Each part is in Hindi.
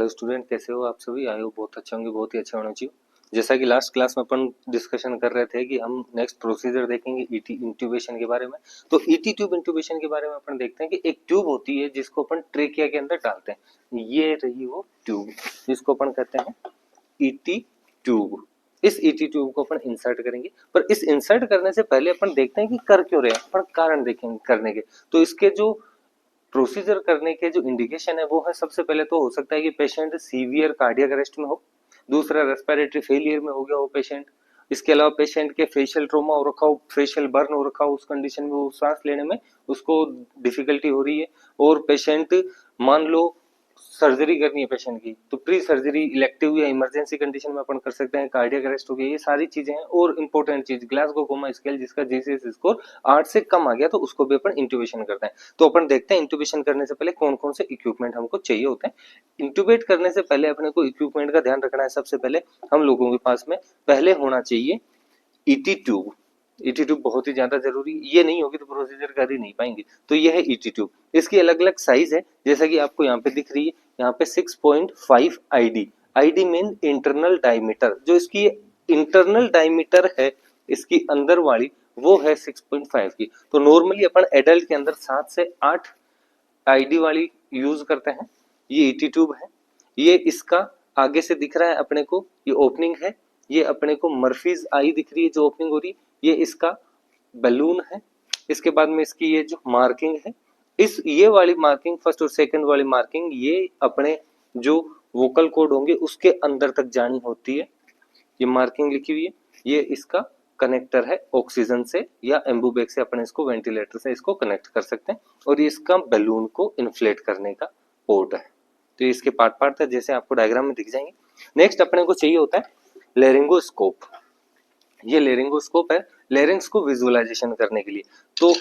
हेलो स्टूडेंट, कैसे हो आप सभी? आई होप बहुत अच्छे होंगे, बहुत ही अच्छे होने चाहिए। जैसा कि लास्ट क्लास में अपन डिस्कशन कर रहे थे कि हम नेक्स्ट प्रोसीजर देखेंगे ईटी इंट्यूबेशन के बारे में। तो ईटी ट्यूब इंट्यूबेशन के बारे में अपन देखते हैं कि एक ट्यूब होती है जिसको अपन ट्रेकिया के अंदर डालते हैं। ये रही वो ट्यूब जिसको अपन कहते हैं ईटी ट्यूब। इस ईटी ट्यूब को अपन इंसर्ट करेंगे, पर इस इंसर्ट करने से पहले अपन देखते हैं कि कर क्यों रहे हैं, अपन कारण देखेंगे करने के। तो इसके जो प्रोसीजर करने के जो इंडिकेशन है वो है, सबसे पहले तो हो सकता है कि पेशेंट सीवियर कार्डियक अरेस्ट में हो, दूसरा रेस्पिरेटरी फेलियर में हो गया हो पेशेंट, इसके अलावा पेशेंट के फेशियल ट्रोमा हो रखा हो, फेशियल बर्न हो रखा हो, उस कंडीशन में वो सांस लेने में उसको डिफिकल्टी हो रही है, और पेशेंट मान लो सर्जरी करनी है पेशेंट की, तो प्री सर्जरी इलेक्टिव या इमरजेंसी कंडीशन में अपन कर सकते हैं, कार्डियक अरेस्ट हो गया, ये सारी चीजें हैं। और इंपॉर्टेंट चीज ग्लासगो कोमा स्केल जिसका जीसीएस स्कोर 8 से कम आ गया तो उसको भी अपन इंट्यूबेशन करते हैं। तो अपन देखते हैं इंट्यूबेशन करने से पहले कौन कौन से इक्विपमेंट हमको चाहिए होते हैं। इंट्यूबेट करने से पहले अपने को इक्विपमेंट का ध्यान रखना है। सबसे पहले हम लोगों के पास में पहले होना चाहिए ईटी ट्यूब। ईटी ट्यूब बहुत ही ज्यादा जरूरी, ये नहीं होगी तो प्रोसीजर कर ही नहीं पाएंगे। तो ये है ईटी ट्यूब। इसकी अलग अलग साइज है, जैसा कि आपको यहाँ पे दिख रही है, यहाँ पे 6.5 ID. ID mean internal diameter. जो इसकी इंटरनल डायमीटर है इसकी अंदर वाली, वो है 6.5 की। तो नॉर्मली अपन एडल्ट के अंदर 7 से 8 आईडी वाली यूज करते हैं। ये ईटी ट्यूब है। ये इसका आगे से दिख रहा है अपने को, ये ओपनिंग है। ये अपने को मर्फीज आई दिख रही है जो ओपनिंग हो रही है, ये इसका बलून है। इसके बाद में इसकी ये जो मार्किंग है, इस ये वाली मार्किंग, फर्स्ट और सेकंड वाली मार्किंग, ये अपने जो वोकल कोड होंगे उसके अंदर तक जानी होती है। ये मार्किंग लिखी हुई है। ये इसका कनेक्टर है ऑक्सीजन से या एम्बूबैग से, अपन इसको वेंटिलेटर से इसको कनेक्ट कर सकते हैं। और ये इसका बैलून को इन्फ्लेट करने का पोर्ट है। तो ये इसके पार्ट पार्ट है, जैसे आपको डायग्राम में दिख जाएंगे। नेक्स्ट अपने को चाहिए होता है लेरिंगोस्कोप। ये लेरिंगोस्कोप है लेरिंग्स को विजुअलाइजेशन करने के लिए। तो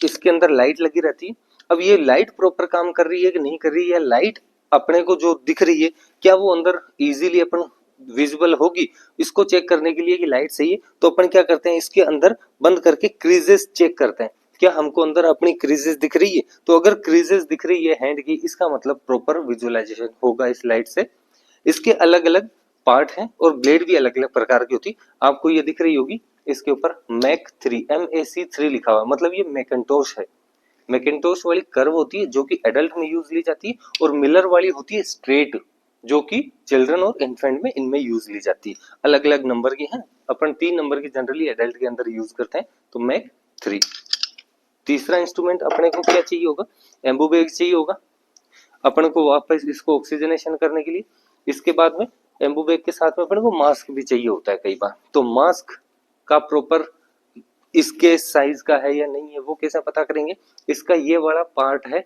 इसके अंदर लाइट लगी रहती है। अब ये लाइट प्रॉपर काम कर रही है कि नहीं कर रही है, लाइट अपने को जो दिख रही है क्या वो अंदर इजीली अपन विजिबल होगी, इसको चेक करने के लिए कि लाइट सही है, तो अपन क्या करते हैं, इसके अंदर बंद करके क्रीजेस चेक करते हैं, क्या हमको अंदर अपनी क्रीजेस दिख रही है। तो अगर क्रीजेस दिख रही है हैंड की, इसका मतलब प्रॉपर विजुअलाइजेशन होगा इस लाइट से। इसके अलग अलग पार्ट हैं और ब्लेड भी अलग अलग प्रकार की होती। आपको ये दिख रही होगी, इसके ऊपर मैक 3 MAC3 लिखा हुआ, मतलब ये मैकेंटोश है। मैकेंटोश वाली कर्व होती है जो कि एडल्ट में यूज ली जाती है, और मिलर वाली होती है स्ट्रेट, जो कि चिल्ड्रन और इन्फेंट में इनमें यूज ली जाती है। अलग अलग नंबर की हैं, अपन 3 नंबर की जनरली एडल्ट के अंदर यूज करते हैं। तो मैक 3। तीसरा इंस्ट्रूमेंट अपने को क्या चाहिए होगा, एम्बूबैग चाहिए होगा अपन को वापस इसको ऑक्सीजनेशन करने के लिए। इसके बाद में एम्बूबैग के साथ में अपन को मास्क भी चाहिए होता है कई बार। तो मास्क का प्रॉपर इसके साइज का है या नहीं है वो कैसे पता करेंगे, इसका ये वाला पार्ट है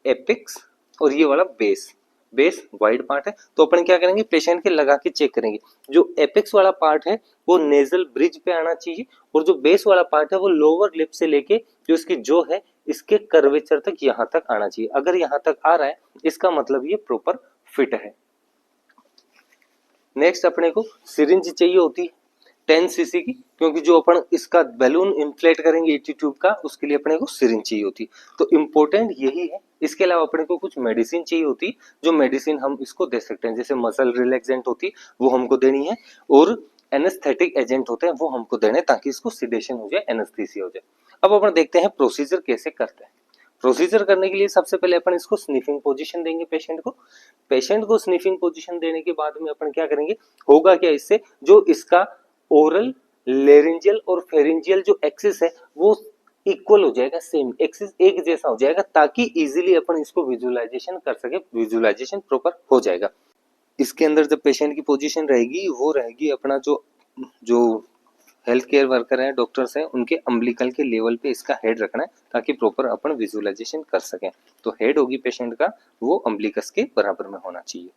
एपिक्स और ये वाला बेस। बेस वाइड पार्ट है, तो अपन क्या करेंगे, पेशेंट के लगा के चेक करेंगे। जो एपिक्स वाला पार्ट है वो नेजल ब्रिज पे आना चाहिए, और जो बेस वाला पार्ट है वो लोअर लिप से लेके जो इसकी जो है इसके कर्वेचर तक यहाँ तक आना चाहिए। अगर यहाँ तक आ रहा है इसका मतलब ये प्रॉपर फिट है। नेक्स्ट अपने को सिरिंज चाहिए होती है 10 cc की, क्योंकि जो अपन इसका बैलून इन्फ्लेट करेंगे ईटी ट्यूब का, उसके लिए अपने को सिरिंज चाहिए होती। तो इम्पोर्टेंट यही है। इसके अलावा अपने को कुछ मेडिसिन चाहिए होती, जो मेडिसिन हम इसको दे सकते हैं, जैसे मसल रिलैक्सेंट होती वो हमको देनी है, और एनेस्थेटिक एजेंट होते हैं वो हमको देने, ताकि इसको सिडेशन हो जाए, एनेस्थीसिया हो जाए। अब अपन देखते हैं प्रोसीजर कैसे करते हैं। प्रोसीजर करने के लिए सबसे पहले अपन इसको स्निफिंग पोजीशन देंगे पेशेंट को। पेशेंट को स्निफिंग पोजीशन देने के बाद में अपन क्या करेंगे, होगा क्या, इससे जो इसका ओरल, लेरिंजियल और फेरिंजियल जो एक्सिस है वो इक्वल हो जाएगा, सेम एक्सिस एक जैसा हो जाएगा, ताकि इजीली अपन इसको विजुअलाइजेशन कर सके, विजुअलाइजेशन प्रॉपर हो जाएगा। इसके अंदर जब पेशेंट की पोजीशन रहेगी वो रहेगी अपना जो जो हेल्थ केयर वर्कर है, डॉक्टर्स हैं, उनके अम्बिलिकल के लेवल पे इसका हेड रखना है, ताकि प्रॉपर अपन विजुअलाइजेशन कर सकें। तो हेड होगी पेशेंट का वो अम्बिलिकस के बराबर में होना चाहिए।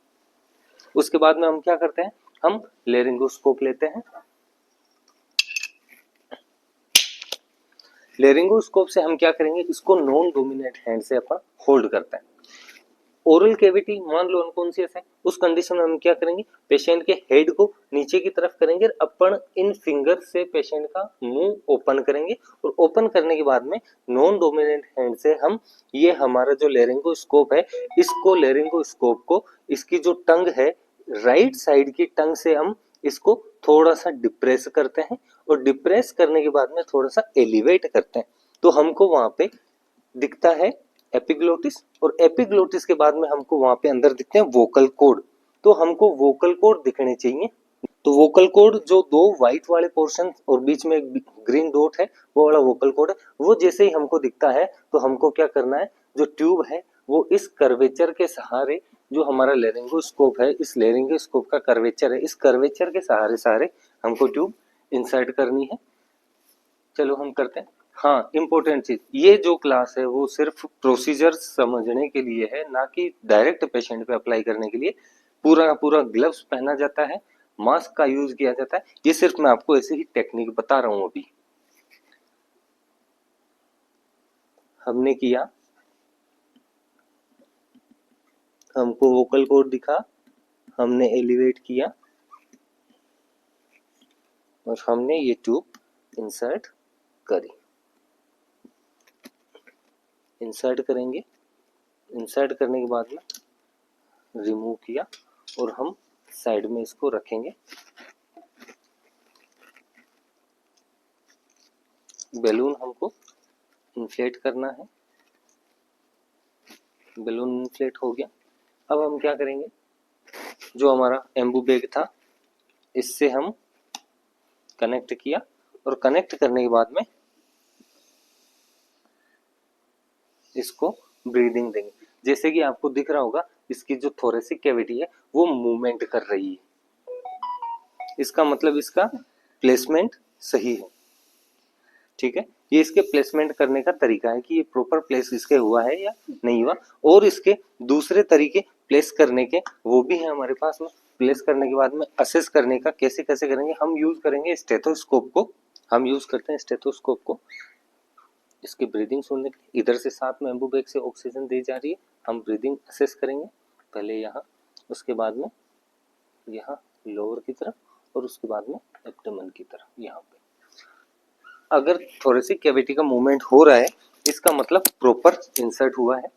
उसके बाद में हम क्या करते हैं, हम लेरिंगोस्कोप लेते हैं। लेरिंगोस्कोप से हम क्या करेंगे, इसको नॉन डोमिनेट हैंड से अपन होल्ड करते हैं। ओरल कैविटी मान लो अनकॉन्शियस है, उस कंडीशन में हम क्या करेंगे, पेशेंट के हेड को नीचे की तरफ करेंगे, अपन इन फिंगर से पेशेंट का मुंह ओपन करेंगे, और ओपन करने के बाद में नॉन डोमिनेंट हैंड से हम ये हमारा जो लेरिंगोस्कोप है, इसको लेरिंगोस्कोप को इसकी जो टंग है राइट साइड की टंग से हम इसको थोड़ा सा डिप्रेस करते हैं, और डिप्रेस करने के बाद में थोड़ा सा एलिवेट करते हैं, तो हमको वहां पे दिखता है एपिग्लोटिस, और एपिग्लोटिस के बाद में हमको वहां पे अंदर दिखते हैं वोकल कॉर्ड। तो हमको वोकल कॉर्ड दिखने चाहिए, तो वोकल कॉर्ड जो दो व्हाइट वाले पोर्शन और बीच में एक ग्रीन डॉट है, वो वाला वोकल कॉर्ड है, वो जैसे ही हमको दिखता है तो हमको क्या करना है, जो ट्यूब है वो इस कर्वेचर के सहारे, जो हमारा लेरिंगोस्कोप है, इस लेरिंगोस्कोप का कर्वेचर है, इस कर्वेचर के सहारे सहारे हमको ट्यूब इंसर्ट करनी है। चलो हम करते हैं। हाँ, इम्पोर्टेंट चीज, ये जो क्लास है वो सिर्फ प्रोसीजर समझने के लिए है, ना कि डायरेक्ट पेशेंट पे अप्लाई करने के लिए। पूरा का पूरा ग्लव्स पहना जाता है, मास्क का यूज किया जाता है, ये सिर्फ मैं आपको ऐसे ही टेक्निक बता रहा हूं। अभी हमने किया, हमको वोकल कॉर्ड दिखा, हमने एलिवेट किया, और हमने ये ट्यूब इंसर्ट करी। इंसर्ट करेंगे, इंसर्ट करने के बाद में रिमूव किया, और हम साइड में इसको रखेंगे। बैलून हमको इन्फ्लेट करना है, बैलून इन्फ्लेट हो गया। अब हम क्या करेंगे, जो हमारा एम्बू बैग था इससे हम कनेक्ट किया, और कनेक्ट करने के बाद में इसको ब्रीदिंग देंगे। जैसे कि आपको दिख रहा होगा, इसकी जो थोरेसिक कैविटी है वो मूवमेंट कर रही है, इसका मतलब इसका प्लेसमेंट सही है। ठीक है, ये इसके प्लेसमेंट करने का तरीका है कि ये प्रॉपर प्लेस इसके हुआ है या नहीं हुआ, और इसके दूसरे तरीके प्लेस करने के वो भी है हमारे पास में। प्लेस करने के बाद में असेस करने का कैसे कैसे करेंगे, हम यूज करेंगे स्टेथोस्कोप को, हम यूज करते हैं स्टेथोस्कोप को इसकी ब्रीदिंग सुनने के लिए। इधर से साथ में एम्बू बैग से ऑक्सीजन दी जा रही है, हम ब्रीदिंग असेस करेंगे पहले यहाँ, उसके बाद में यहाँ लोअर की तरफ, और उसके बाद में एब्डोमेन की तरफ। यहाँ पे अगर थोरेसिक कैविटी का मूवमेंट हो रहा है, इसका मतलब प्रॉपर इंसर्ट हुआ है।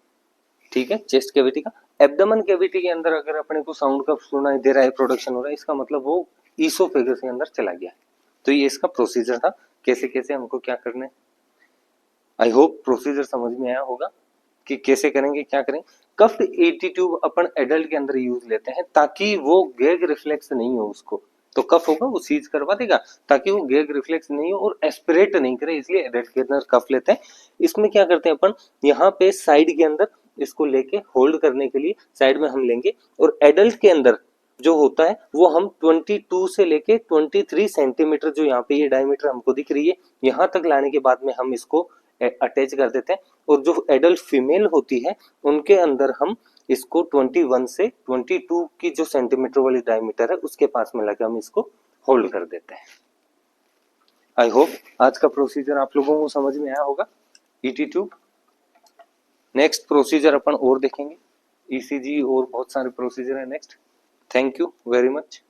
ठीक है, चेस्ट कैविटी का। एब्डोमेन कैविटी के अंदर अगर अपने को साउंड का सुनाई दे रहा है, प्रोडक्शन हो रहा है, इसका मतलब वो ईसोफेगस के अंदर चला गया है। तो ये इसका प्रोसीजर था, कैसे कैसे हमको क्या करना है। आई होप प्रोसीजर समझ में आया होगा कि कैसे करेंगे, क्या करेंगे। कफ्ड ईटी ट्यूब अपन एडल्ट के अंदर यूज लेते हैं ताकि वो गैग रिफ्लेक्स नहीं हो उसको, तो कफ होगा वो सीज करवा देगा, ताकि वो गैग रिफ्लेक्स नहीं हो और एस्पिरेट नहीं करे, इसलिए एडल्ट के अंदर कफ लेते हैं। इसमें क्या करते हैं अपन, यहाँ पे साइड के अंदर इसको लेके होल्ड करने के लिए साइड में हम लेंगे, और एडल्ट के अंदर जो होता है वो हम 22 से लेके 23 सेंटीमीटर, जो यहाँ पे ये डायमीटर हमको दिख रही है, यहाँ तक लाने के बाद में हम इसको अटैच कर देते हैं। और जो एडल्ट फीमेल होती है उनके अंदर हम इसको 21 से 22 की जो सेंटीमीटर वाली डायमीटर है उसके पास में लगा हम इसको होल्ड कर देते हैं। आई होप आज का प्रोसीजर आप लोगों को समझ में आया होगा, ईटी ट्यूब। नेक्स्ट प्रोसीजर अपन और देखेंगे, ईसीजी और बहुत सारे प्रोसीजर है next. Thank you very much.